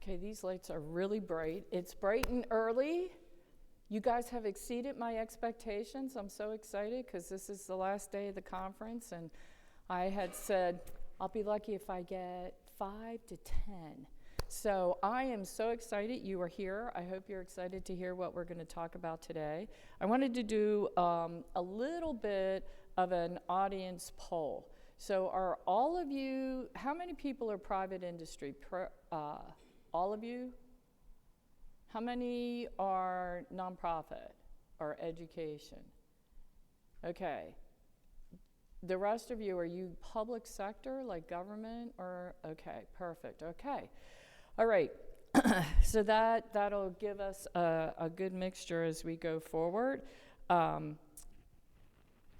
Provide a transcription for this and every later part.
Okay, these lights are really bright. It's bright and early. You guys have exceeded my expectations. I'm so excited because this is the last day of the conference, and I had said I'll be lucky if I get 5 to 10. So I am so excited you are here. I hope you're excited to hear what we're going to talk about today. I wanted to do a little bit of an audience poll. So are all of you, how many people are private industry? All of you? How many are nonprofit or education? Okay. The rest of you, are you public sector, like government, or, okay, perfect, okay. All right, so that'll give us a good mixture as we go forward.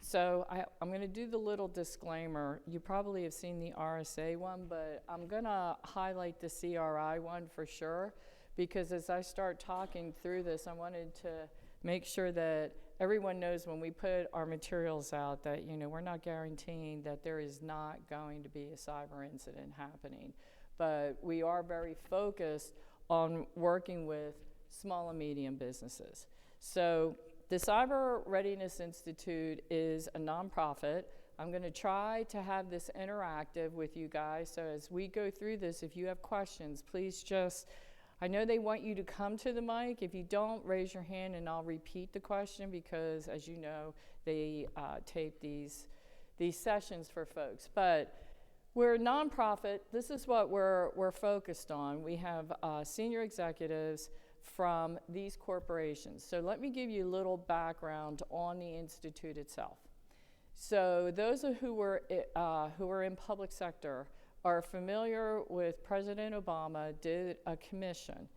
So I'm gonna do the little disclaimer. You probably have seen the RSA one, but I'm gonna highlight the CRI one for sure, because as I start talking through this, I wanted to make sure that everyone knows when we put our materials out that, you know, we're not guaranteeing that there is not going to be a cyber incident happening. But we are very focused on working with small and medium businesses. So the Cyber Readiness Institute is a nonprofit. I'm going to try to have this interactive with you guys. So as we go through this, if you have questions, please just, I know they want you to come to the mic. If you don't, raise your hand and I'll repeat the question, because as you know, they tape these sessions for folks. But we're a nonprofit. This is what we're focused on. We have senior executives from these corporations. So let me give you a little background on the Institute itself. So those who are in public sector are familiar with President Obama did a commission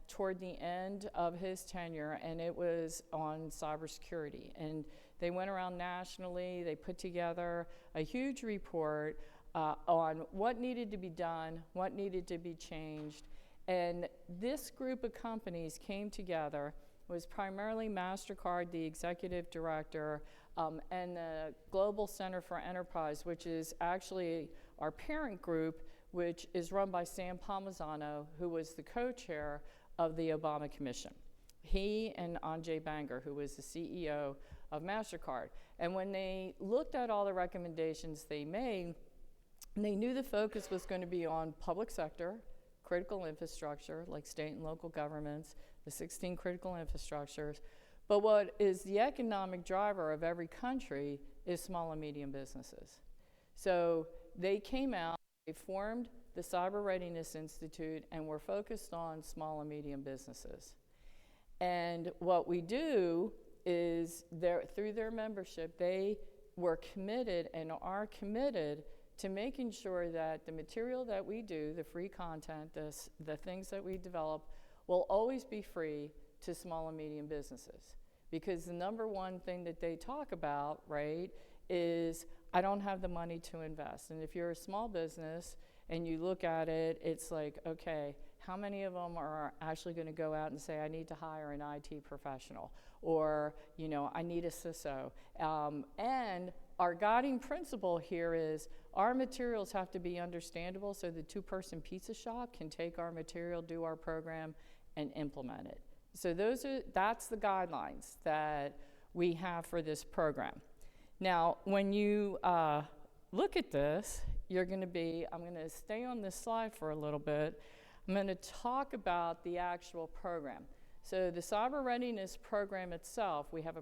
toward the end of his tenure, and it was on cybersecurity. And they went around nationally, they put together a huge report on what needed to be done, what needed to be changed. And this group of companies came together. It was primarily MasterCard, the executive director, and the Global Center for Enterprise, which is actually our parent group, which is run by Sam Palmisano, who was the co-chair of the Obama Commission. He and Ajay Banga, who was the CEO of MasterCard. And when they looked at all the recommendations they made, they knew the focus was going to be on public sector, critical infrastructure, like state and local governments, the 16 critical infrastructures. But what is the economic driver of every country is small and medium businesses. So they came out, they formed the Cyber Readiness Institute, and we're focused on small and medium businesses. And what we do is, through their membership, they were committed and are committed to making sure that the material that we do, the free content, the things that we develop, will always be free to small and medium businesses. Because the number one thing that they talk about, right, is I don't have the money to invest. And if you're a small business and you look at it, it's like, okay, how many of them are actually going to go out and say, I need to hire an IT professional, or, you know, I need a CISO. And our guiding principle here is our materials have to be understandable so the two-person pizza shop can take our material, do our program, and implement it. So that's the guidelines that we have for this program. Now, when you look at this, I'm going to stay on this slide for a little bit. I'm going to talk about the actual program. So the Cyber Readiness Program itself, we have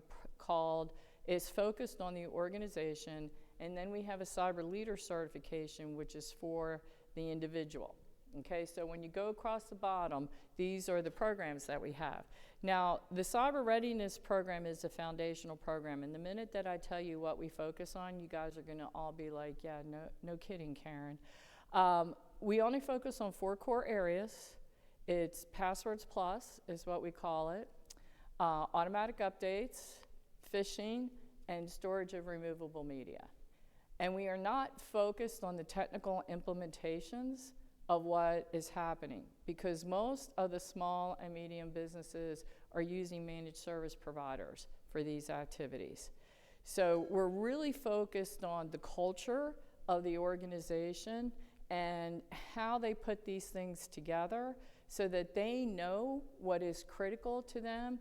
is focused on the organization, and then we have a Cyber Leader certification, which is for the individual. Okay, so when you go across the bottom, these are the programs that we have. Now, the Cyber Readiness Program is a foundational program, and the minute that I tell you what we focus on, you guys are going to all be like, yeah, no kidding, Karen. We only focus on 4 core areas. It's Passwords Plus is what we call it, automatic updates, phishing, and storage of removable media. And we are not focused on the technical implementations of what is happening, because most of the small and medium businesses are using managed service providers for these activities. So we're really focused on the culture of the organization and how they put these things together so that they know what is critical to them.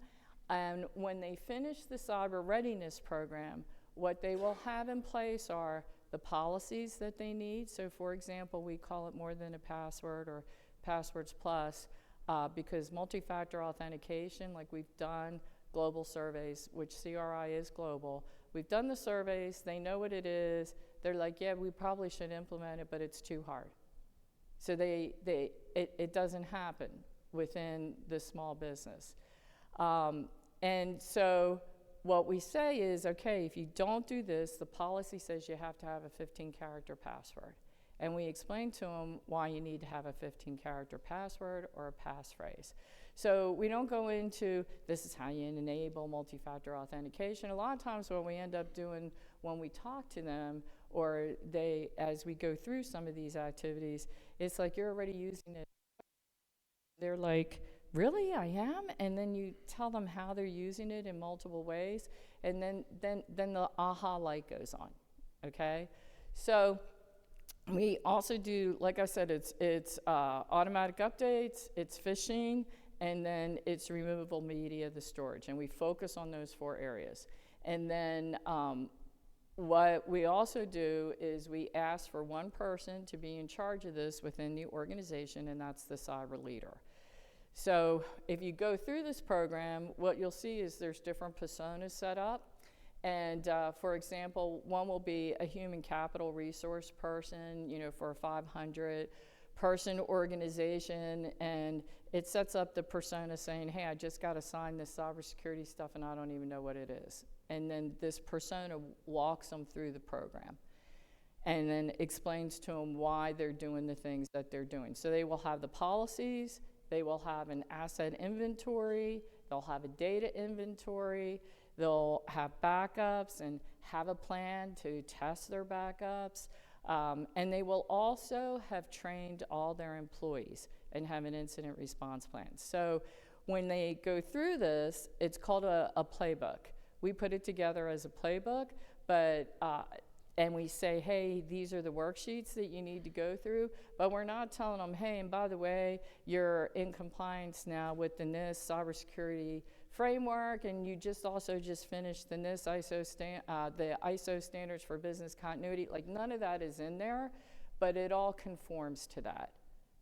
And when they finish the cyber readiness program, what they will have in place are the policies that they need. So for example, we call it more than a password or passwords plus, because multi-factor authentication, like we've done global surveys, which CRI is global. We've done the surveys, they know what it is. They're like, yeah, we probably should implement it, but it's too hard. So it doesn't happen within the small business. And so what we say is, okay, if you don't do this, the policy says you have to have a 15-character password. And we explain to them why you need to have a 15-character password or a passphrase. So we don't go into, this is how you enable multi-factor authentication. A lot of times what we end up doing when we talk to them, or as we go through some of these activities, it's like, you're already using it. They're like, really, I am? And then you tell them how they're using it in multiple ways, and then the aha light goes on, okay? So we also do, like I said, it's automatic updates, it's phishing, and then it's removable media, the storage, and we focus on those 4 areas. And then what we also do is we ask for one person to be in charge of this within the organization, and that's the cyber leader. So if you go through this program, what you'll see is there's different personas set up. And for example, one will be a human capital resource person, for a 500-person organization, and it sets up the persona saying, hey, I just got assigned this cybersecurity stuff and I don't even know what it is. And then this persona walks them through the program and then explains to them why they're doing the things that they're doing. So they will have the policies, they will have an asset inventory, they'll have a data inventory, they'll have backups and have a plan to test their backups. And they will also have trained all their employees and have an incident response plan. So when they go through this, it's called a playbook. We put it together as a playbook, but and we say, hey, these are the worksheets that you need to go through, but we're not telling them, hey, and by the way, you're in compliance now with the NIST cybersecurity framework, and you also finished the NIST the ISO standards for business continuity. Like, none of that is in there, but it all conforms to that,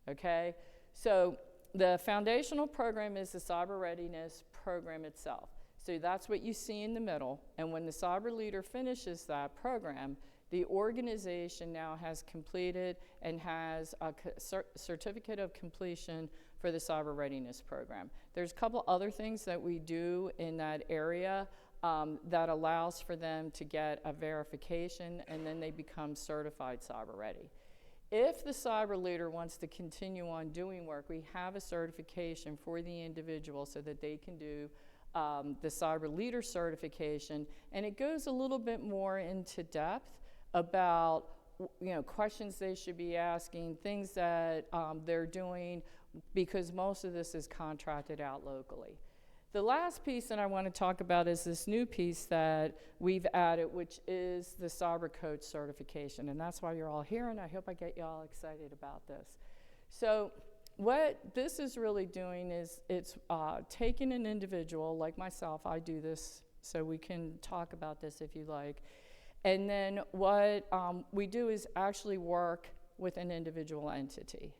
okay? So the foundational program is the cyber readiness program itself. So that's what you see in the middle, and when the cyber leader finishes that program, the organization now has completed and has a certificate of completion for the cyber readiness program. There's a couple other things that we do in that area that allows for them to get a verification, and then they become certified cyber ready. If the cyber leader wants to continue on doing work, we have a certification for the individual so that they can do the cyber leader certification, and it goes a little bit more into depth about questions they should be asking, things that they're doing, because most of this is contracted out locally. The last piece that I want to talk about is this new piece that we've added, which is the cyber coach certification, and that's why you're all here, and I hope I get you all excited about this. So what this is really doing is it's taking an individual like myself, I do this, so we can talk about this if you like, and then what we do is actually work with an individual entity.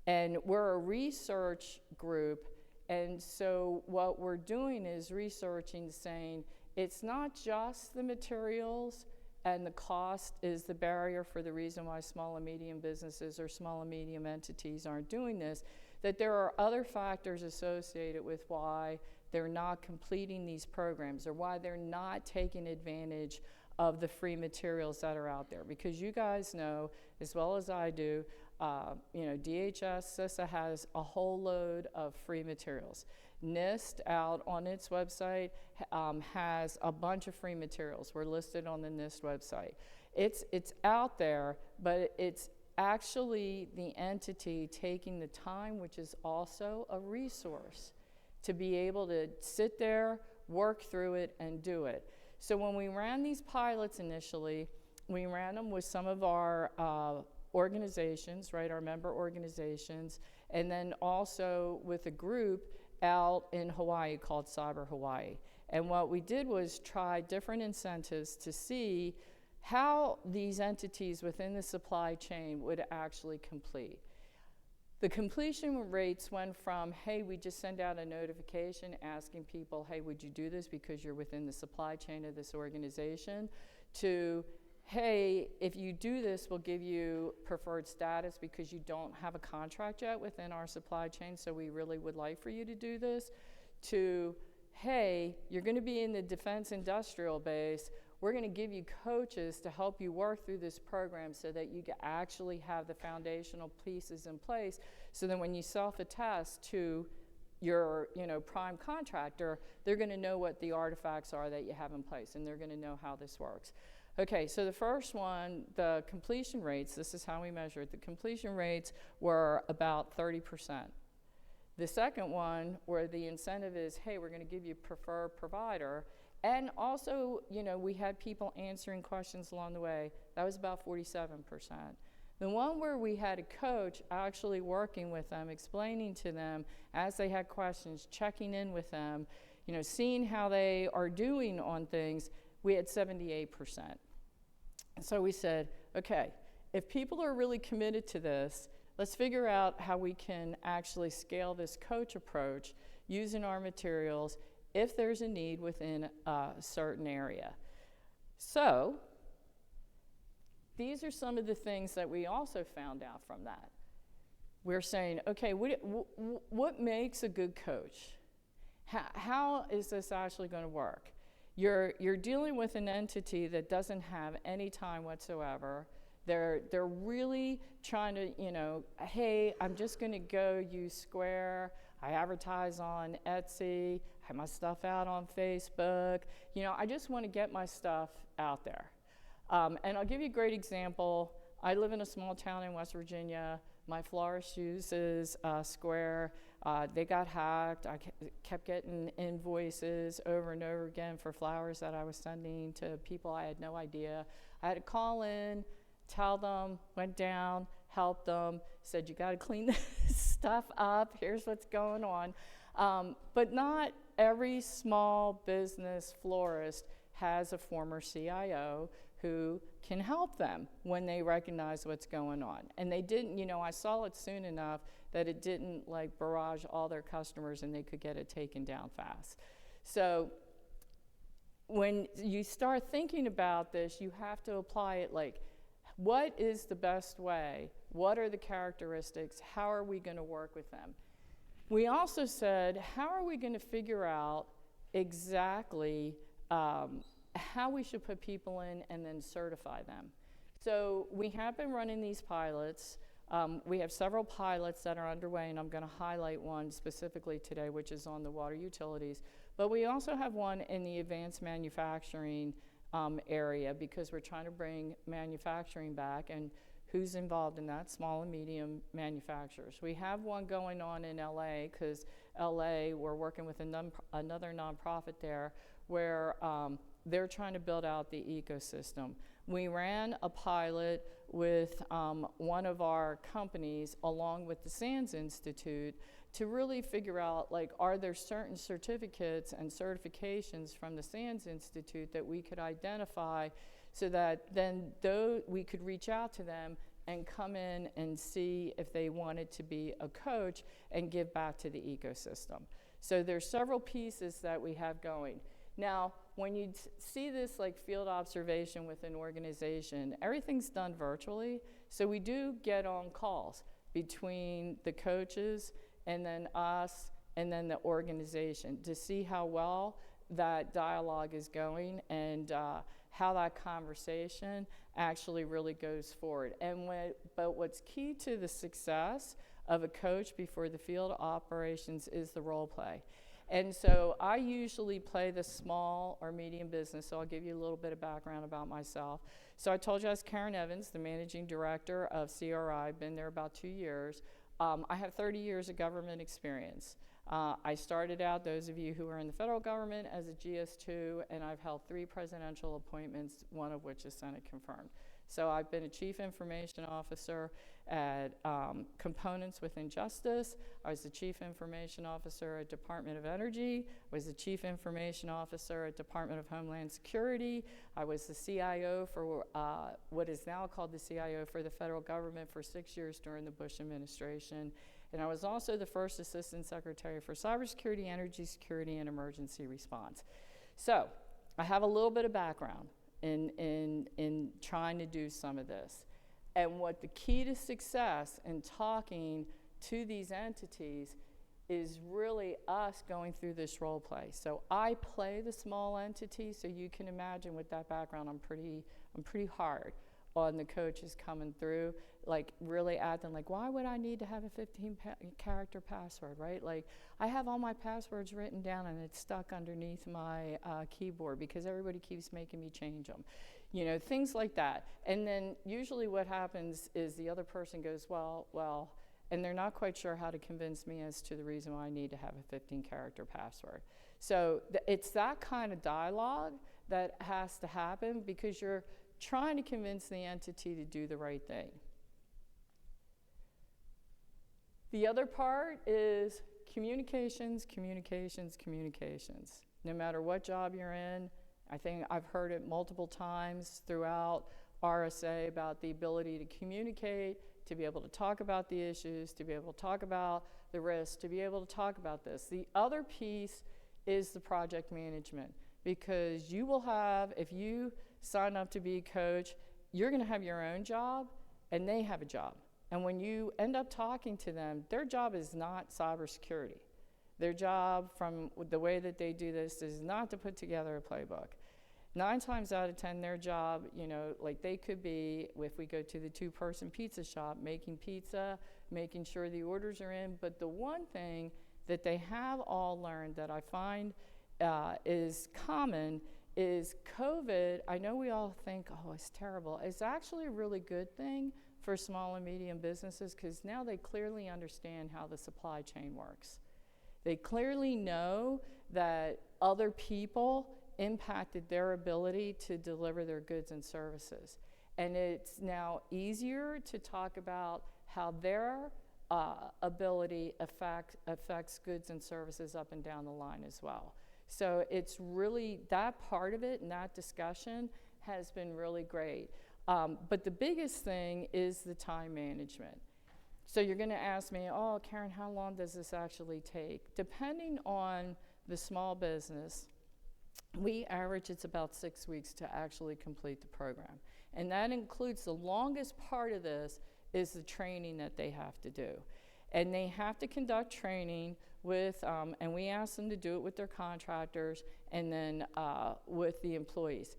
And we're a research group, and so what we're doing is researching, saying it's not just the materials and the cost is the barrier for the reason why small and medium businesses or small and medium entities aren't doing this, that there are other factors associated with why they're not completing these programs or why they're not taking advantage of the free materials that are out there. Because you guys know, as well as I do, DHS, CISA has a whole load of free materials. NIST out on its website has a bunch of free materials. We're listed on the NIST website. It's out there, but it's actually the entity taking the time, which is also a resource, to be able to sit there, work through it, and do it. So when we ran these pilots initially, we ran them with some of our organizations, right, our member organizations, and then also with a group out in Hawaii called Cyber Hawaii. And what we did was try different incentives to see how these entities within the supply chain would actually complete. The completion rates went from, hey, we just send out a notification asking people, hey, would you do this because you're within the supply chain of this organization, to, hey, if you do this, we'll give you preferred status because you don't have a contract yet within our supply chain, so we really would like for you to do this, to, hey, you're going to be in the defense industrial base. We're going to give you coaches to help you work through this program so that you actually have the foundational pieces in place, so that when you self-attest to your prime contractor, they're going to know what the artifacts are that you have in place, and they're going to know how this works. Okay, so the first one, the completion rates, this is how we measure it. The completion rates were about 30%. The second one, where the incentive is, hey, we're going to give you preferred provider, and also, we had people answering questions along the way. That was about 47%. The one where we had a coach actually working with them, explaining to them as they had questions, checking in with them, seeing how they are doing on things, we had 78%. So we said, okay, if people are really committed to this, let's figure out how we can actually scale this coach approach using our materials if there's a need within a certain area. So these are some of the things that we also found out from that. We're saying, okay, what makes a good coach? How is this actually going to work? You're dealing with an entity that doesn't have any time whatsoever. They're really trying to, hey, I'm just going to go use Square. I advertise on Etsy. I have my stuff out on Facebook. I just want to get my stuff out there. And I'll give you a great example. I live in a small town in West Virginia. My florist uses Square. They got hacked. I kept getting invoices over and over again for flowers that I was sending to people I had no idea. I had to call in, tell them, went down, helped them, said, you got to clean this stuff up. Here's what's going on. But not every small business florist has a former CIO who can help them when they recognize what's going on. And they didn't, I saw it soon enough that it didn't barrage all their customers and they could get it taken down fast. So when you start thinking about this, you have to apply it what is the best way? What are the characteristics? How are we going to work with them? We also said, how are we going to figure out exactly how we should put people in and then certify them? So we have been running these pilots. We have several pilots that are underway, and I'm going to highlight one specifically today, which is on the water utilities. But we also have one in the advanced manufacturing area, because we're trying to bring manufacturing back, and who's involved in that? Small and medium manufacturers. We have one going on in LA, because LA, we're working with another nonprofit there where they're trying to build out the ecosystem. We ran a pilot with one of our companies along with the SANS Institute to really figure out, are there certain certificates and certifications from the SANS Institute that we could identify, so that then we could reach out to them and come in and see if they wanted to be a coach and give back to the ecosystem. So there's several pieces that we have going. Now, when you see this field observation with an organization, everything's done virtually, so we do get on calls between the coaches and then us and then the organization to see how well that dialogue is going and how that conversation actually really goes forward. But what's key to the success of a coach before the field operations is the role play. And so I usually play the small or medium business, so I'll give you a little bit of background about myself. So I told you I was Karen Evans, the managing director of CRI. I've been there about 2 years. I have 30 years of government experience. I started out, those of you who are in the federal government, as a GS2, and I've held 3 presidential appointments, one of which is Senate confirmed. So I've been a chief information officer at Components Within Justice. I was the chief information officer at Department of Energy. I was the chief information officer at Department of Homeland Security. I was the CIO for what is now called the CIO for the federal government for 6 years during the Bush administration. And I was also the first assistant secretary for cybersecurity, energy security, and emergency response. So I have a little bit of background in trying to do some of this. And what the key to success in talking to these entities is really us going through this role play. So I play the small entity, so you can imagine with that background, I'm pretty hard on the coaches coming through, like really acting like, why would I need to have a 15-character password, right? Like, I have all my passwords written down and it's stuck underneath my keyboard because everybody keeps making me change them. You know, things like that. And then usually what happens is the other person goes, well, and they're not quite sure how to convince me as to the reason why I need to have a 15-character password. So it's that kind of dialogue that has to happen because you're trying to convince the entity to do the right thing. The other part is communications, communications, communications. No matter what job you're in, I think I've heard it multiple times throughout RSA about the ability to communicate, to be able to talk about the issues, to be able to talk about the risks, to be able to talk about this. The other piece is the project management, because you will have, if you sign up to be a coach, you're going to have your own job and they have a job. And when you end up talking to them, their job is not cybersecurity. Their job, from the way that they do this, is not to put together a playbook. 9 times out of 10, their job, you know, like they could be, if we go to the 2-person pizza shop, making pizza, making sure the orders are in. But the one thing that they have all learned that I find is common is COVID. I know we all think, oh, it's terrible. It's actually a really good thing for small and medium businesses because now they clearly understand how the supply chain works. They clearly know that other people impacted their ability to deliver their goods and services. And it's now easier to talk about how their ability affects goods and services up and down the line as well. So it's really, that part of it and that discussion has been really great. But the biggest thing is the time management. So you're going to ask me, oh, Karen, how long does this actually take? Depending on the small business, we average it's about 6 weeks to actually complete the program. And that includes, the longest part of this is the training that they have to do. And they have to conduct training with, and we ask them to do it with their contractors and then with the employees.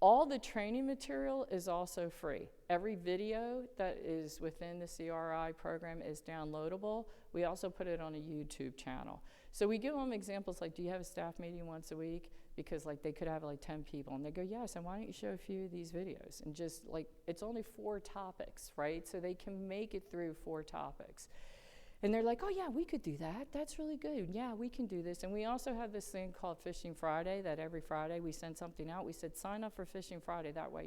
All the training material is also free. Every video that is within the CRI program is downloadable. We also put it on a YouTube channel. So we give them examples like, do you have a staff meeting once a week? Because like they could have like 10 people and they go, yes, and why don't you show a few of these videos? And just like, it's only 4 topics, right? So they can make it through 4 topics. And they're like, oh yeah, we could do that. That's really good. Yeah, we can do this. And we also have this thing called Fishing Friday, that every Friday we send something out. We said, sign up for Fishing Friday. That way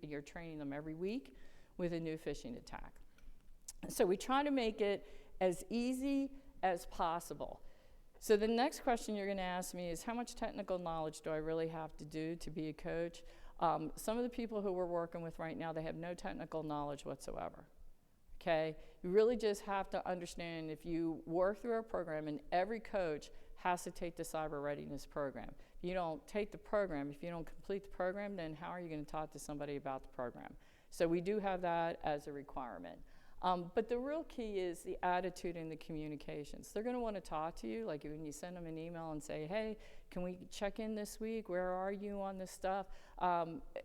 you're training them every week with a new fishing attack. So we try to make it as easy as possible. So the next question you're going to ask me is, how much technical knowledge do I really have to do to be a coach? Some of the people who we're working with right now, they have no technical knowledge whatsoever. Okay, you really just have to understand, if you work through our program, and every coach has to take the cyber readiness program. If you don't take the program, if you don't complete the program, then how are you going to talk to somebody about the program? So we do have that as a requirement. But the real key is the attitude and the communications. They're going to want to talk to you, like when you send them an email and say, hey, can we check in this week? Where are you on this stuff?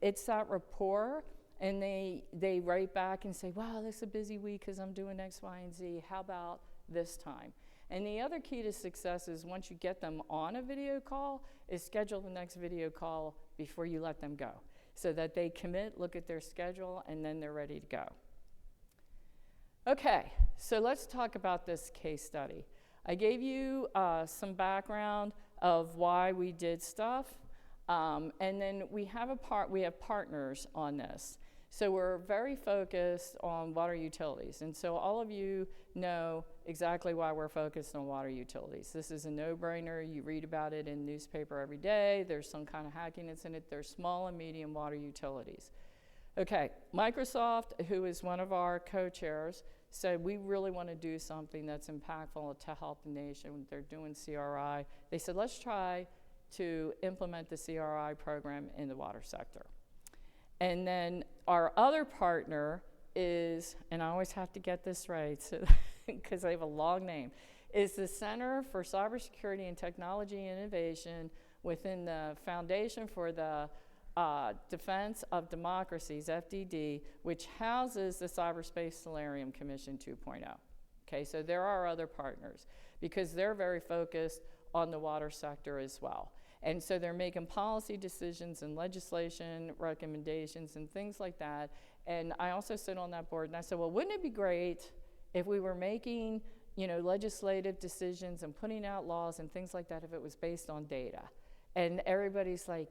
It's that rapport. And they write back and say, wow, this is a busy week because I'm doing X, Y, and Z. How about this time? And the other key to success is, once you get them on a video call, is schedule the next video call before you let them go, so that they commit, look at their schedule, and then they're ready to go. Okay, so let's talk about this case study. I gave you some background of why we did stuff, and then we have partners on this. So we're very focused on water utilities. And so all of you know exactly why we're focused on water utilities. This is a no-brainer. You read about it in newspaper every day. There's some kind of hackiness in it. There's small and medium water utilities. Okay, Microsoft, who is one of our co-chairs, said we really want to do something that's impactful to help the nation. They're doing CRI. They said, let's try to implement the CRI program in the water sector. And then our other partner is, and I always have to get this right because they have a long name, is the Center for Cybersecurity and Technology Innovation within the Foundation for the Defense of Democracies, FDD, which houses the Cyberspace Solarium Commission 2.0. Okay, so there are other partners because they're very focused on the water sector as well. And so they're making policy decisions and legislation recommendations and things like that. And I also sit on that board and I said, well, wouldn't it be great if we were making, legislative decisions and putting out laws and things like that if it was based on data? And everybody's like,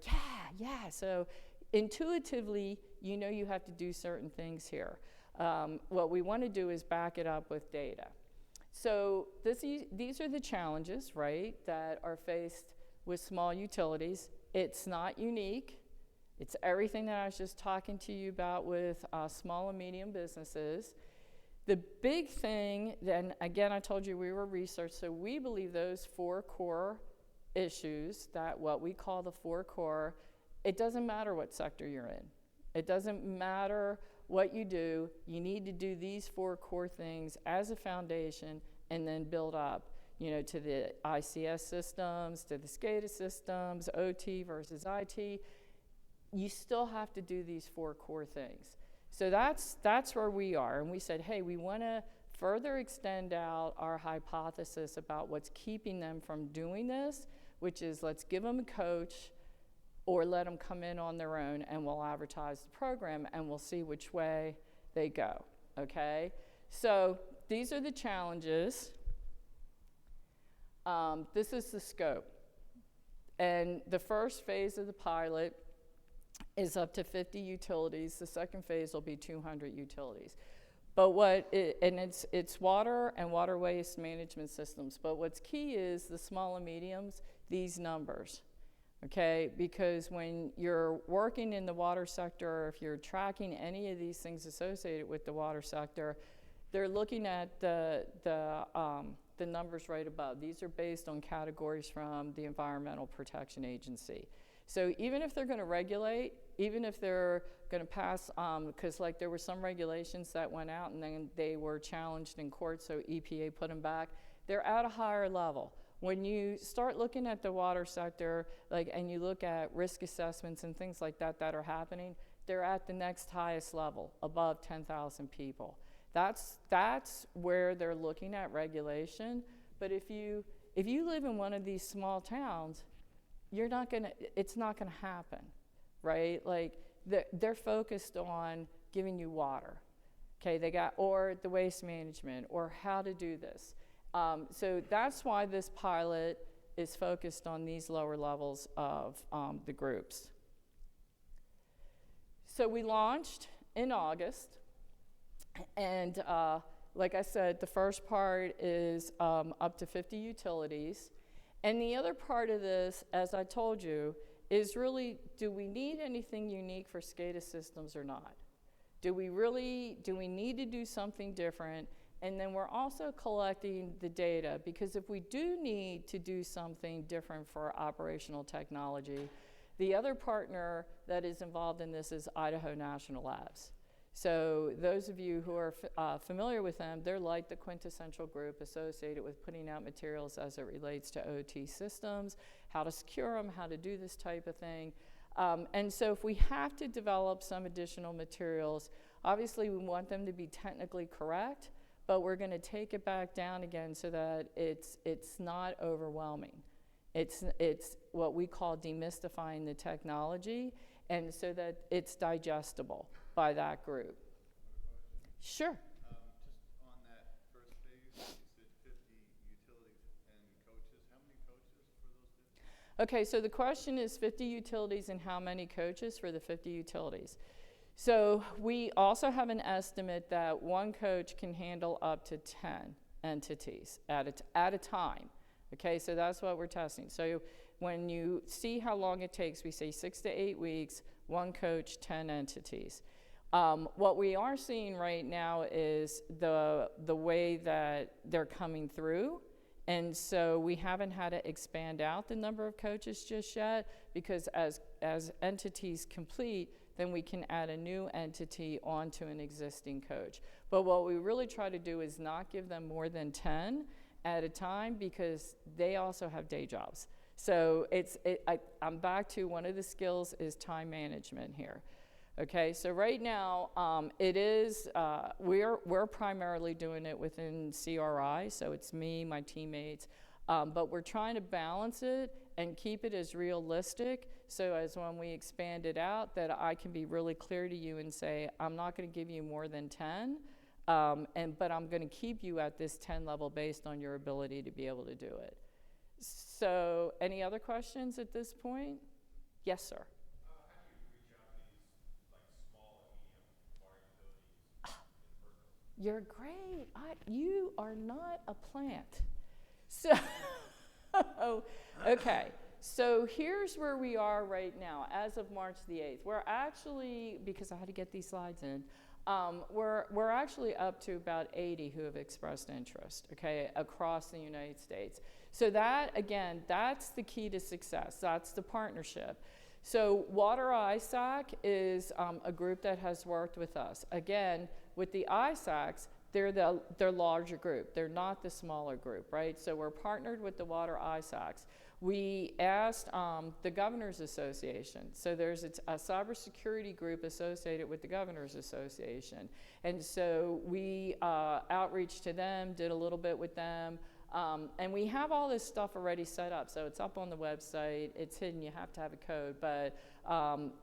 yeah. So intuitively, you have to do certain things here. What we want to do is back it up with data. So these are the challenges, right, that are faced with small utilities. It's not unique. It's everything that I was just talking to you about with small and medium businesses. The big thing, then again, I told you we were research, so we believe those 4 core issues, that what we call the 4 core, it doesn't matter what sector you're in. It doesn't matter what you do. You need to do these 4 core things as a foundation and then build up, to the ICS systems, to the SCADA systems, OT versus IT. You still have to do these 4 core things. So that's where we are. And we said, hey, we want to further extend out our hypothesis about what's keeping them from doing this, which is let's give them a coach or let them come in on their own and we'll advertise the program and we'll see which way they go, okay? So these are the challenges. This is the scope. And the first phase of the pilot is up to 50 utilities. The second phase will be 200 utilities. But it's water and water waste management systems. But what's key is the small and mediums, these numbers, okay? Because when you're working in the water sector, or if you're tracking any of these things associated with the water sector, they're looking at the numbers right above. These are based on categories from the Environmental Protection Agency. So even if they're going to regulate, even if they're going to pass, because like there were some regulations that went out and then they were challenged in court, so EPA put them back, they're at a higher level. When you start looking at the water sector, and you look at risk assessments and things like that that are happening, they're at the next highest level, above 10,000 people. That's where they're looking at regulation. But if you live in one of these small towns, it's not gonna happen, right? Like they're focused on giving you water, okay? Or the waste management, or how to do this. So that's why this pilot is focused on these lower levels of the groups. So we launched in August, and like I said, the first part is up to 50 utilities. And the other part of this, as I told you, is really, do we need anything unique for SCADA systems or not? Do we need to do something different? And then we're also collecting the data, because if we do need to do something different for operational technology, the other partner that is involved in this is Idaho National Labs. So those of you who are familiar with them, they're like the quintessential group associated with putting out materials as it relates to OT systems, how to secure them, how to do this type of thing. And so if we have to develop some additional materials, obviously we want them to be technically correct, but we're going to take it back down again so that it's not overwhelming. It's what we call demystifying the technology, and so that it's digestible by that group. Sure. Just on that first phase, you said 50 utilities and coaches. How many coaches for those 50? Okay, so the question is 50 utilities and how many coaches for the 50 utilities. So we also have an estimate that one coach can handle up to 10 entities at a time. Okay, so that's what we're testing. So when you see how long it takes, we say 6 to 8 weeks, one coach, 10 entities. What we are seeing right now is the way that they're coming through. And so we haven't had to expand out the number of coaches just yet, because as entities complete, then we can add a new entity onto an existing coach. But what we really try to do is not give them more than 10 at a time, because they also have day jobs. So I'm back to one of the skills is time management here. Okay, so right now it is, we're primarily doing it within CRI, so it's me, my teammates, but we're trying to balance it and keep it as realistic, so as when we expand it out, that I can be really clear to you and say, I'm not going to give you more than 10, but I'm going to keep you at this 10 level based on your ability to be able to do it. So any other questions at this point? Yes, sir. You're great. You are not a plant. So, okay. So here's where we are right now, as of March the 8th. We're actually, because I had to get these slides in, we're actually up to about 80 who have expressed interest, okay, across the United States. So that, again, that's the key to success. That's the partnership. So Water ISAC is a group that has worked with us. Again, with the ISACs, they're larger group. They're not the smaller group, right? So we're partnered with the Water ISACs. We asked the Governors Association. So there's a cybersecurity group associated with the Governors Association. And so we outreach to them, did a little bit with them. And we have all this stuff already set up. So it's up on the website. It's hidden. You have to have a code. But,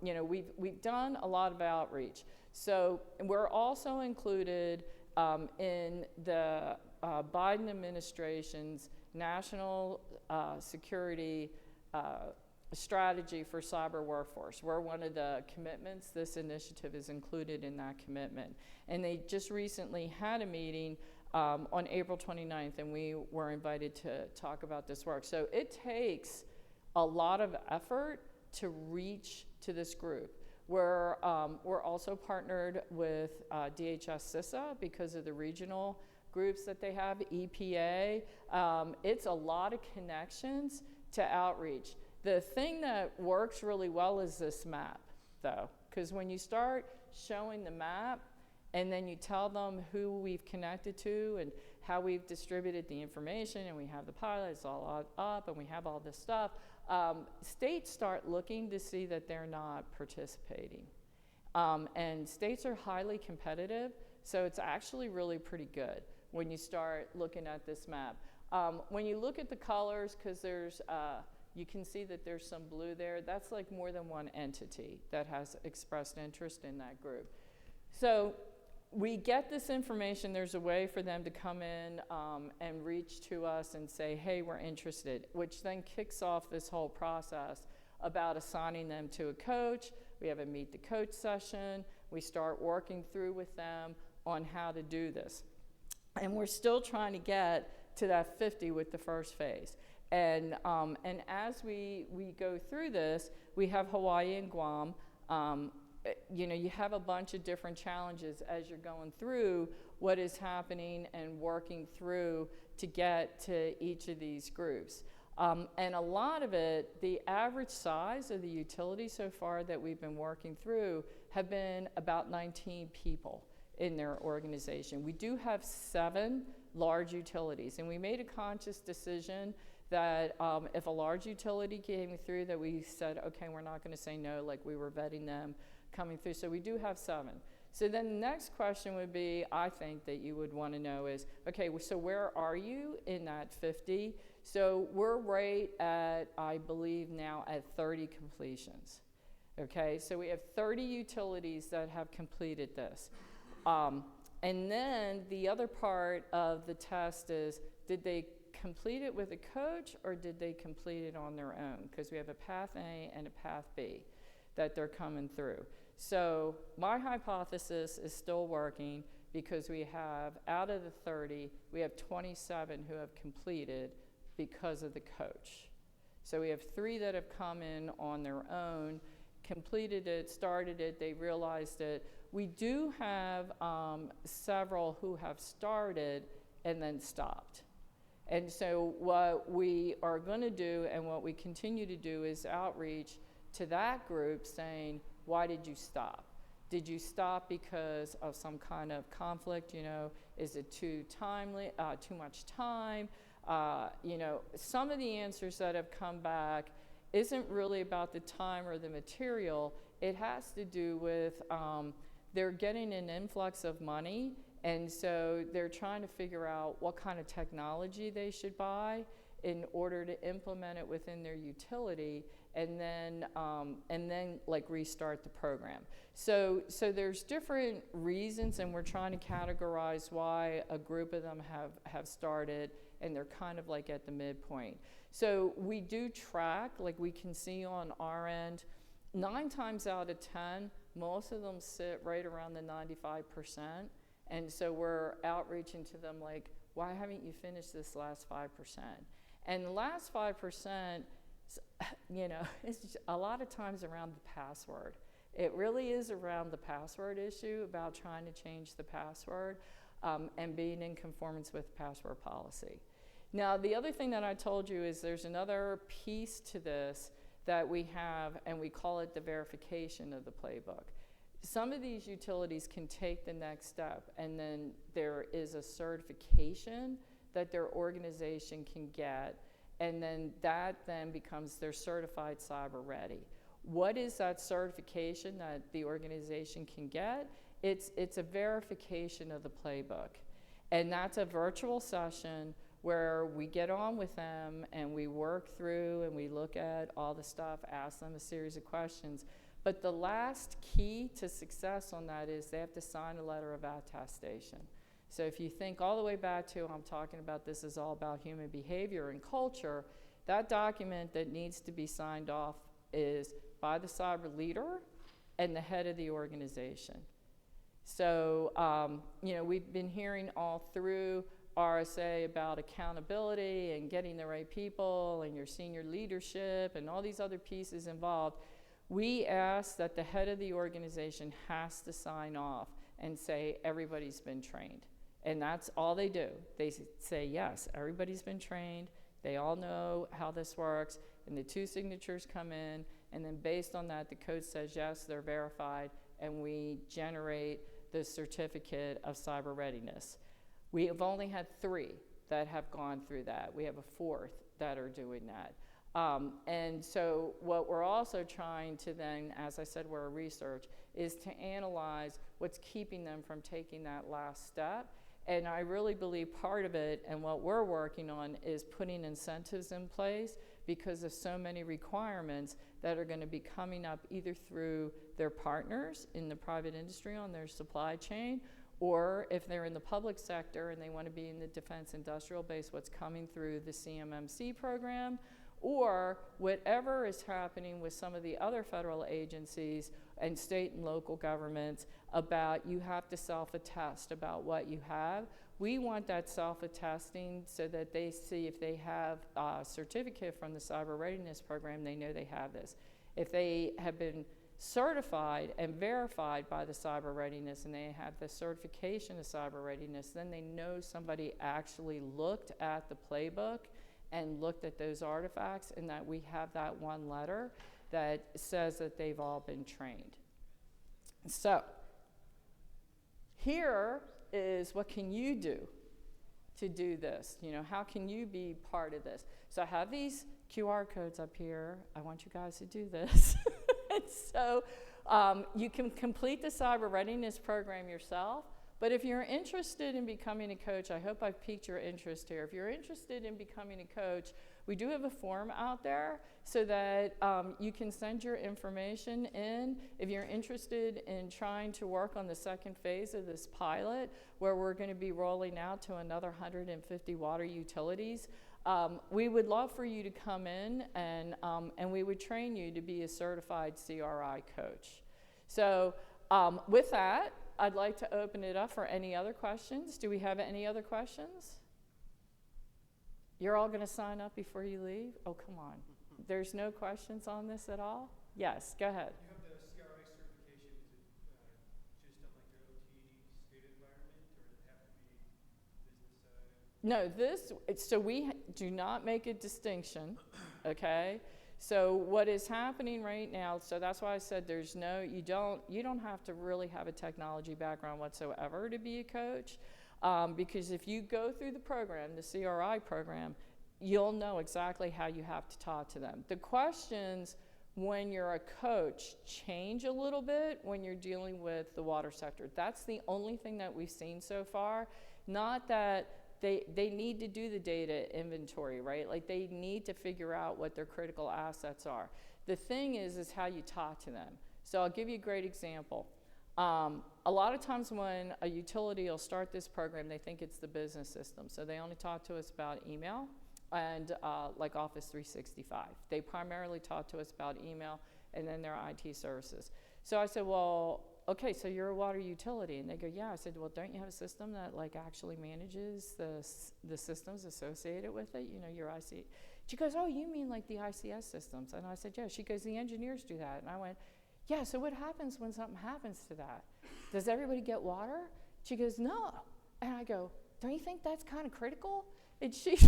you know, we've done a lot of outreach. So we're also included in the Biden administration's national security strategy for cyber workforce. We're one of the commitments. This initiative is included in that commitment. And they just recently had a meeting on April 29th, and we were invited to talk about this work. So it takes a lot of effort to reach to this group. We're also partnered with DHS CISA because of the regional groups that they have, EPA. It's a lot of connections to outreach. The thing that works really well is this map, though, because when you start showing the map and then you tell them who we've connected to and how we've distributed the information, and we have the pilots all up, and we have all this stuff, states start looking to see that they're not participating. And states are highly competitive, so it's actually really pretty good when you start looking at this map. When you look at the colors, because there's, you can see that there's some blue there, that's like more than one entity that has expressed interest in that group. So we get this information. There's a way for them to come in and reach to us and say, hey, we're interested, which then kicks off this whole process about assigning them to a coach. We have a meet the coach session. We start working through with them on how to do this. And we're still trying to get to that 50 with the first phase. And as we go through this, we have Hawaii and Guam. You know, you have a bunch of different challenges as you're going through what is happening and working through to get to each of these groups. And a lot of it, the average size of the utility so far that we've been working through have been about 19 people in their organization. We do have 7 large utilities, and we made a conscious decision that if a large utility came through, that we said, okay, we're not going to say no, like we were vetting them coming through. So we do have 7. So then the next question would be, I think that you would want to know is, okay, so where are you in that 50? So we're right at, I believe now, at 30 completions. Okay, so we have 30 utilities that have completed this. And then the other part of the test is, did they complete it with a coach or did they complete it on their own? Because we have a path A and a path B that they're coming through. So my hypothesis is still working because we have, out of the 30, we have 27 who have completed because of the coach. So we have 3 that have come in on their own, completed it, started it, they realized it. We do have several who have started and then stopped. And so what we are going to do and what we continue to do is outreach to that group saying, why did you stop? Did you stop because of some kind of conflict? You know, is it too much time? You know, some of the answers that have come back isn't really about the time or the material. It has to do with they're getting an influx of money, and so they're trying to figure out what kind of technology they should buy in order to implement it within their utility, and then like restart the program. So there's different reasons, and we're trying to categorize why a group of them have started, and they're kind of like at the midpoint. So we do track, like we can see on our end, 9 times out of 10, most of them sit right around the 95%. And so we're outreaching to them like, why haven't you finished this last 5%? And the last 5%, you know, it's just a lot of times around the password. It really is around the password issue, about trying to change the password and being in conformance with password policy. Now, the other thing that I told you is there's another piece to this that we have, and we call it the verification of the playbook. Some of these utilities can take the next step, and then there is a certification that their organization can get, and then that then becomes their certified cyber ready. What is that certification that the organization can get? It's a verification of the playbook, and that's a virtual session where we get on with them and we work through and we look at all the stuff, ask them a series of questions. But the last key to success on that is they have to sign a letter of attestation. So if you think all the way back to, I'm talking about this is all about human behavior and culture, that document that needs to be signed off is by the cyber leader and the head of the organization. So, you know, we've been hearing all through RSA about accountability and getting the right people and your senior leadership and all these other pieces involved. We ask that the head of the organization has to sign off and say everybody's been trained. And that's all they do. They say, yes, everybody's been trained. They all know how this works. And the 2 signatures come in. And then based on that, the code says, yes, they're verified. And we generate the certificate of cyber readiness. We have only had 3 that have gone through that. We have a 4th that are doing that. And so what we're also trying to then, as I said, we're a research, is to analyze what's keeping them from taking that last step. And I really believe part of it, and what we're working on, is putting incentives in place because of so many requirements that are going to be coming up either through their partners in the private industry on their supply chain, or if they're in the public sector and they want to be in the defense industrial base, what's coming through the CMMC program, or whatever is happening with some of the other federal agencies and state and local governments about you have to self-attest about what you have. We want that self-attesting so that they see if they have a certificate from the Cyber Readiness Program, they know they have this. If they have been certified and verified by the Cyber Readiness and they have the certification of Cyber Readiness, then they know somebody actually looked at the playbook and looked at those artifacts, and that we have that one letter that says that they've all been trained. So here is what can you do to do this? You know, how can you be part of this? So I have these QR codes up here. I want you guys to do this. So you can complete the Cyber Readiness Program yourself. But if you're interested in becoming a coach, I hope I've piqued your interest here. If you're interested in becoming a coach, we do have a form out there so that you can send your information in. If you're interested in trying to work on the second phase of this pilot, where we're going to be rolling out to another 150 water utilities, we would love for you to come in and we would train you to be a certified CRI coach. So with that, I'd like to open it up for any other questions. Do we have any other questions? You're all going to sign up before you leave? Oh, come on. There's no questions on this at all? Yes, go ahead. You have the CRI certification. Is it just on like your OT state environment, or does it have to be business side? No, so we do not make a distinction, okay? So what is happening right now, so that's why I said you don't have to really have a technology background whatsoever to be a coach, because if you go through the program, the CRI program, you'll know exactly how you have to talk to them. The questions when you're a coach change a little bit when you're dealing with the water sector. That's the only thing that we've seen so far. Not that they need to do the data inventory, right? Like they need to figure out what their critical assets are. The thing is how you talk to them. So I'll give you a great example. A lot of times when a utility will start this program, they think it's the business system. So they only talk to us about email and like Office 365. They primarily talk to us about email and then their IT services. So I said, well, okay, so you're a water utility. And they go, yeah. I said, well, don't you have a system that like actually manages the systems associated with it? You know, your IC. She goes, oh, you mean like the ICS systems? And I said, yeah. She goes, the engineers do that. And I went, yeah, so what happens when something happens to that? Does everybody get water? She goes, no. And I go, don't you think that's kind of critical? And she's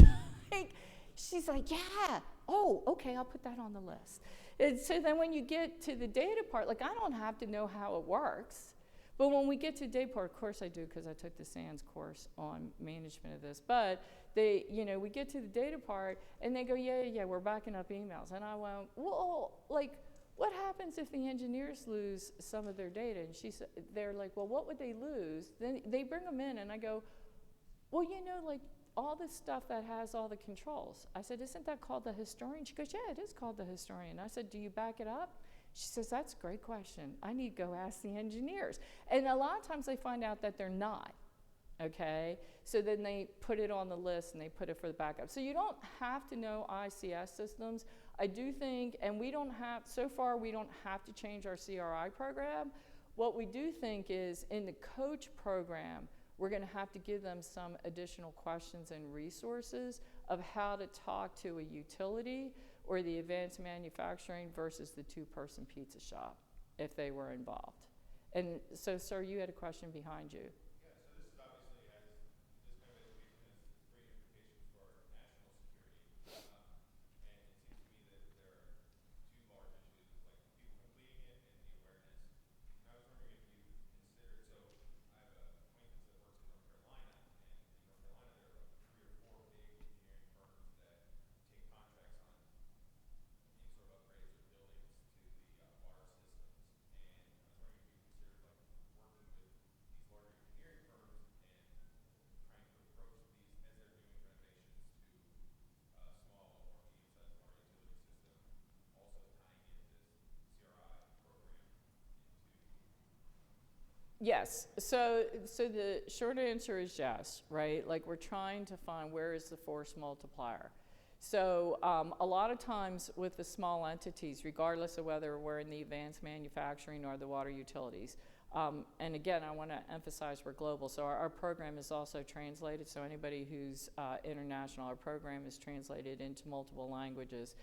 like, yeah. Oh, okay, I'll put that on the list. And so then when you get to the data part, like I don't have to know how it works. But when we get to the data part, of course I do because I took the SANS course on management of this. But we get to the data part and they go, yeah, we're backing up emails. And I went, well, like, what happens if the engineers lose some of their data? And they're like, well, what would they lose? Then they bring them in and I go, well, like all the stuff that has all the controls. I said, isn't that called the historian? She goes, yeah, it is called the historian. I said, do you back it up? She says, that's a great question. I need to go ask the engineers. And a lot of times they find out that they're not, okay? So then they put it on the list and they put it for the backup. So you don't have to know ICS systems. I do think, and so far we don't have to change our CRI program. What we do think is in the coach program, we're going to have to give them some additional questions and resources of how to talk to a utility or the advanced manufacturing versus the two-person pizza shop if they were involved. And so, sir, you had a question behind you. Yeah, so this is obviously this kind of education has great implications for national security. And it seems to me that there are two large issues, like people completing it and the awareness. And I was wondering if you considered, so I have an acquaintance that works in North Carolina, and in North Carolina there are like 3 or 4 big engineering firms that take contracts on any sort of upgrades or buildings to the water systems. And I was wondering if you considered like working with these larger engineering firms and trying to approach these as they're doing renovations to small or medium-sized water utility system, also tying in this CRI program into. Yes, so the short answer is yes, right? Like we're trying to find where is the force multiplier. So a lot of times with the small entities, regardless of whether we're in the advanced manufacturing or the water utilities, and again, I want to emphasize we're global, so our program is also translated, so anybody who's international, our program is translated into multiple languages.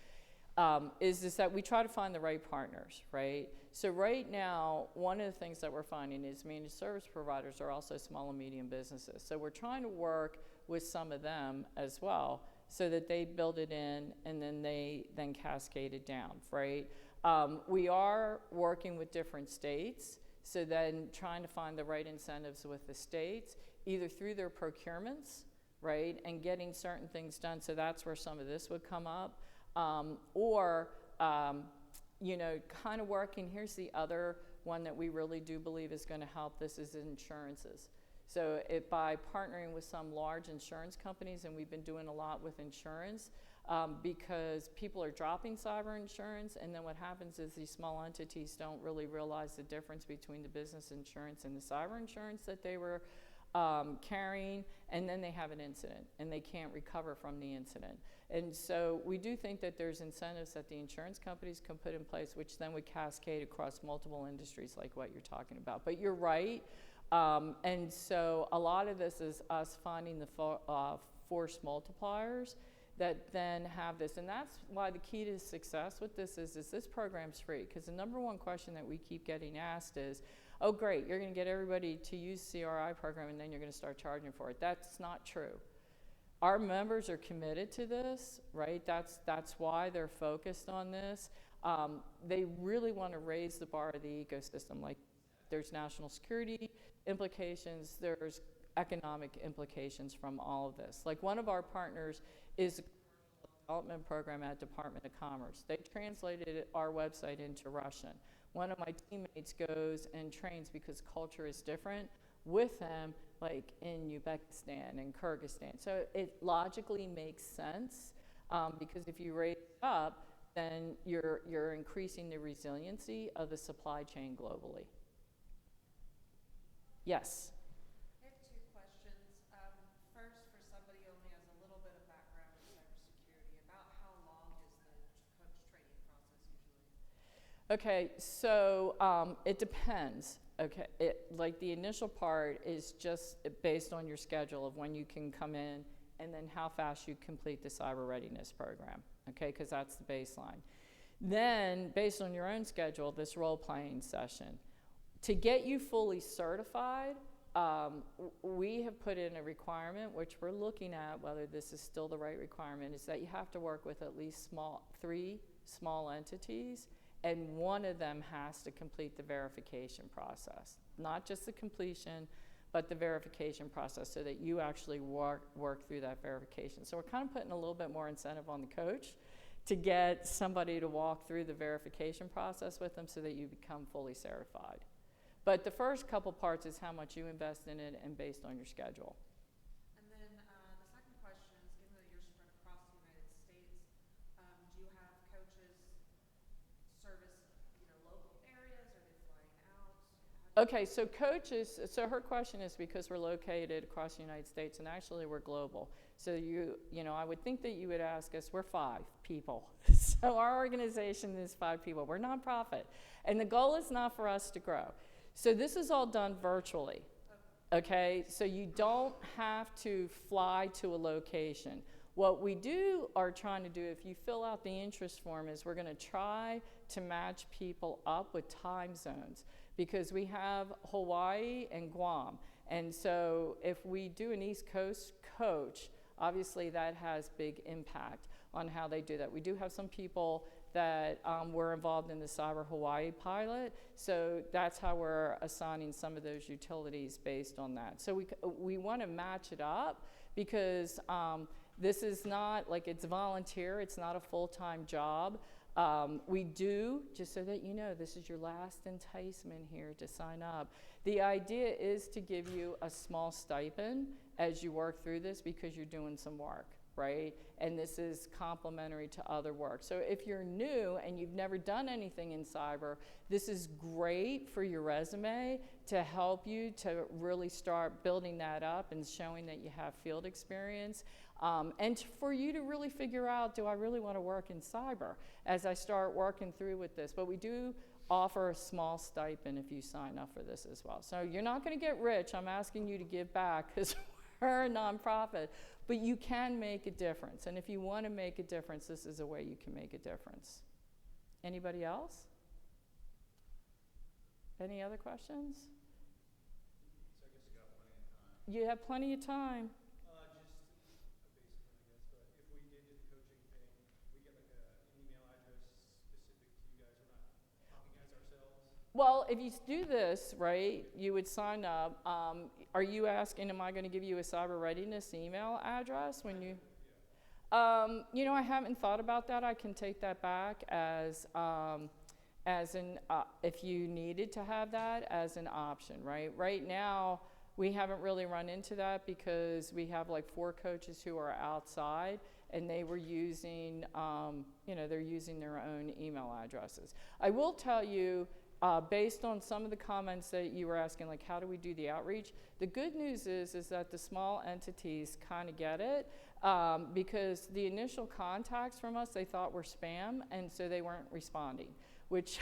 Is that we try to find the right partners, right? So right now, one of the things that we're finding is managed service providers are also small and medium businesses. So we're trying to work with some of them as well so that they build it in and then they then cascade it down, right? We are working with different states, so then trying to find the right incentives with the states, either through their procurements, right, and getting certain things done. So that's where some of this would come up. Kind of working, here's the other one that we really do believe is going to help this is insurances. So by partnering with some large insurance companies, and we've been doing a lot with insurance, because people are dropping cyber insurance, and then what happens is these small entities don't really realize the difference between the business insurance and the cyber insurance that they were carrying, and then they have an incident and they can't recover from the incident. And so we do think that there's incentives that the insurance companies can put in place, which then would cascade across multiple industries like what you're talking about. But you're right. And so a lot of this is us finding the force multipliers that then have this. And that's why the key to success with this is this program's free. Because the number one question that we keep getting asked is, oh great, you're going to get everybody to use CRI program and then you're going to start charging for it. That's not true. Our members are committed to this, right? That's why they're focused on this. They really want to raise the bar of the ecosystem. Like, there's national security implications, there's economic implications from all of this. Like, one of our partners is a development program at Department of Commerce. They translated our website into Russian. One of my teammates goes and trains because culture is different with them, like in Uzbekistan and Kyrgyzstan. So it logically makes sense because if you raise it up, then you're increasing the resiliency of the supply chain globally. Yes? I have two questions. First, for somebody who only has a little bit of background in cybersecurity, about how long is the coach training process usually? Okay, so it depends. Okay, like the initial part is just based on your schedule of when you can come in and then how fast you complete the cyber readiness program, okay, because that's the baseline. Then, based on your own schedule, this role-playing session. To get you fully certified, we have put in a requirement, which we're looking at whether this is still the right requirement, is that you have to work with at least 3 small entities, and one of them has to complete the verification process. Not just the completion, but the verification process so that you actually work through that verification. So we're kind of putting a little bit more incentive on the coach to get somebody to walk through the verification process with them so that you become fully certified. But the first couple parts is how much you invest in it and based on your schedule. And then the second question is, given that you're spread across the United States, do you have coaches service, local areas? Are they flying out? Okay, so coaches, so her question is because we're located across the United States and actually we're global. So I would think that you would ask us, we're 5 people. So our organization is 5 people. We're nonprofit. And the goal is not for us to grow. So this is all done virtually, okay? So you don't have to fly to a location. What we are trying to do, if you fill out the interest form, is we're gonna try to match people up with time zones because we have Hawaii and Guam. And so if we do an East Coast coach, obviously that has big impact on how they do that. We do have some people that were involved in the Cyber Hawaii pilot, so that's how we're assigning some of those utilities based on that. So we want to match it up because this is not like it's volunteer, it's not a full-time job. We do, just so that you know, this is your last enticement here to sign up. The idea is to give you a small stipend as you work through this because you're doing some work, right? And this is complementary to other work. So if you're new and you've never done anything in cyber, this is great for your resume to help you to really start building that up and showing that you have field experience. And for you to really figure out, do I really want to work in cyber as I start working through with this? But we do offer a small stipend if you sign up for this as well. So you're not going to get rich. I'm asking you to give back because we're a nonprofit. But you can make a difference. And if you want to make a difference, this is a way you can make a difference. Anybody else? Any other questions? So I guess you got plenty of time. You have plenty of time. Just a basic one, I guess, but if we did do the coaching thing, we get like an email address specific to you guys. We're not talking as ourselves. Well, if you do this, right, you would sign up. Are you asking, am I going to give you a cyber readiness email address when you? I haven't thought about that. I can take that back as if you needed to have that as an option, right? Right now, we haven't really run into that because we have like 4 coaches who are outside and they were using, they're using their own email addresses. I will tell you, based on some of the comments that you were asking, like how do we do the outreach? The good news is that the small entities kind of get it, because the initial contacts from us they thought were spam, and so they weren't responding, which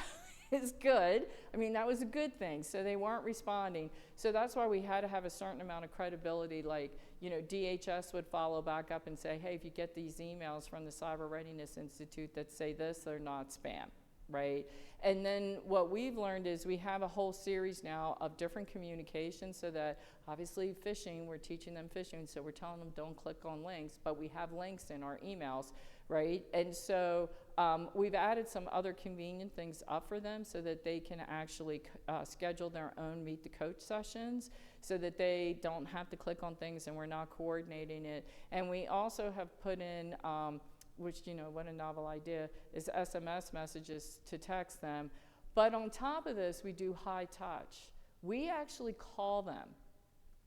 is good. I mean, that was a good thing. So they weren't responding. So that's why we had to have a certain amount of credibility. Like, you know, DHS would follow back up and say, hey, if you get these emails from the Cyber Readiness Institute that say this, they're not spam, right? And then what we've learned is we have a whole series now of different communications, so that obviously phishing, we're teaching them phishing, so we're telling them don't click on links, but we have links in our emails, right? And so we've added some other convenient things up for them so that they can actually schedule their own Meet the Coach sessions, so that they don't have to click on things and we're not coordinating it. And we also have put in, which, you know, what a novel idea, is SMS messages to text them. But on top of this, we do high touch. We actually call them,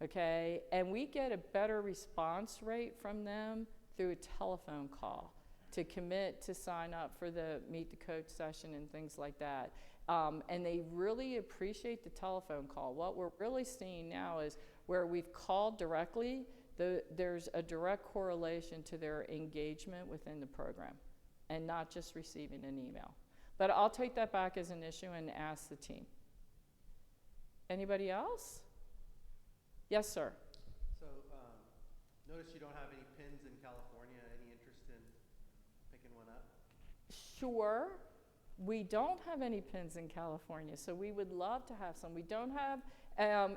okay? And we get a better response rate from them through a telephone call to commit to sign up for the Meet the Coach session and things like that. And they really appreciate the telephone call. What we're really seeing now is where we've called directly, there's a direct correlation to their engagement within the program and not just receiving an email. But I'll take that back as an issue and ask the team. Anybody else? Yes, sir. So, notice you don't have any pins in California. Any interest in picking one up? Sure. We don't have any pins in California, so we would love to have some. We don't have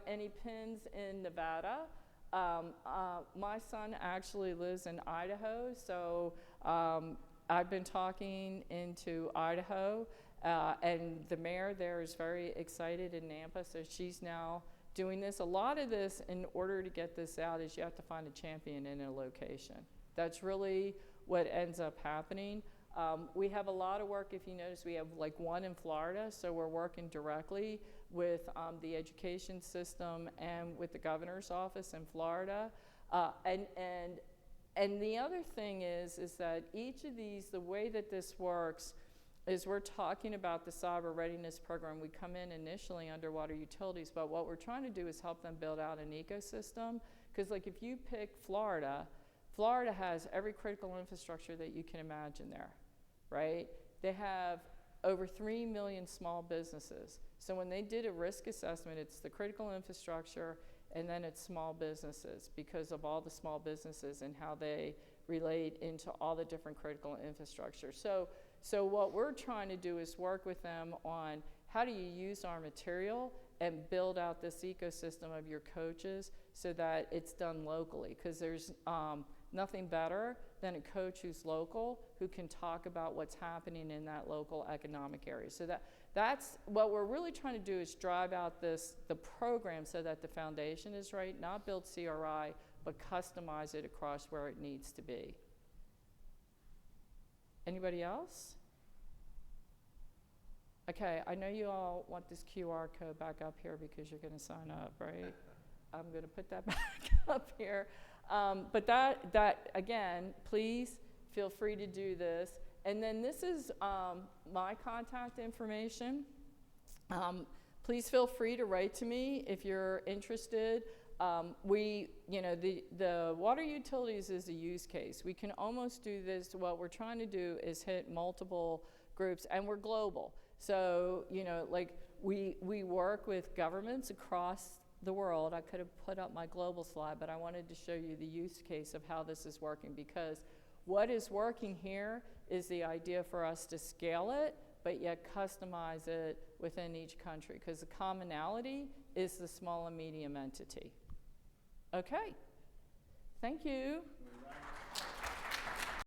any pins in Nevada. My son actually lives in Idaho, so I've been talking into Idaho, and the mayor there is very excited in Nampa, so she's now doing this. A lot of this, in order to get this out, is you have to find a champion in a location. That's really what ends up happening. We have a lot of work. If you notice, we have like one in Florida, so we're working directly with the education system and with the governor's office in Florida. And the other thing is that each of these, the way that this works is we're talking about the cyber readiness program. We come in initially underwater utilities, but what we're trying to do is help them build out an ecosystem. Because like if you pick Florida, Florida has every critical infrastructure that you can imagine there, right? They have over 3 million small businesses. So when they did a risk assessment, it's the critical infrastructure and then it's small businesses because of all the small businesses and how they relate into all the different critical infrastructure. So what we're trying to do is work with them on how do you use our material and build out this ecosystem of your coaches so that it's done locally, because there's nothing better than a coach who's local who can talk about what's happening in that local economic area. So that's what we're really trying to do, is drive out the program so that the foundation is right, not build CRI, but customize it across where it needs to be. Anybody else? Okay, I know you all want this QR code back up here because you're going to sign up, right? I'm going to put that back up here. But that again, please feel free to do this. And then this is my contact information. Please feel free to write to me if you're interested. The water utilities is a use case. We can almost do this. What we're trying to do is hit multiple groups, and we're global. So, like we work with governments across the world. I could have put up my global slide, but I wanted to show you the use case of how this is working, because what is working here is the idea for us to scale it, but yet customize it within each country, because the commonality is the small and medium entity. Okay, thank you.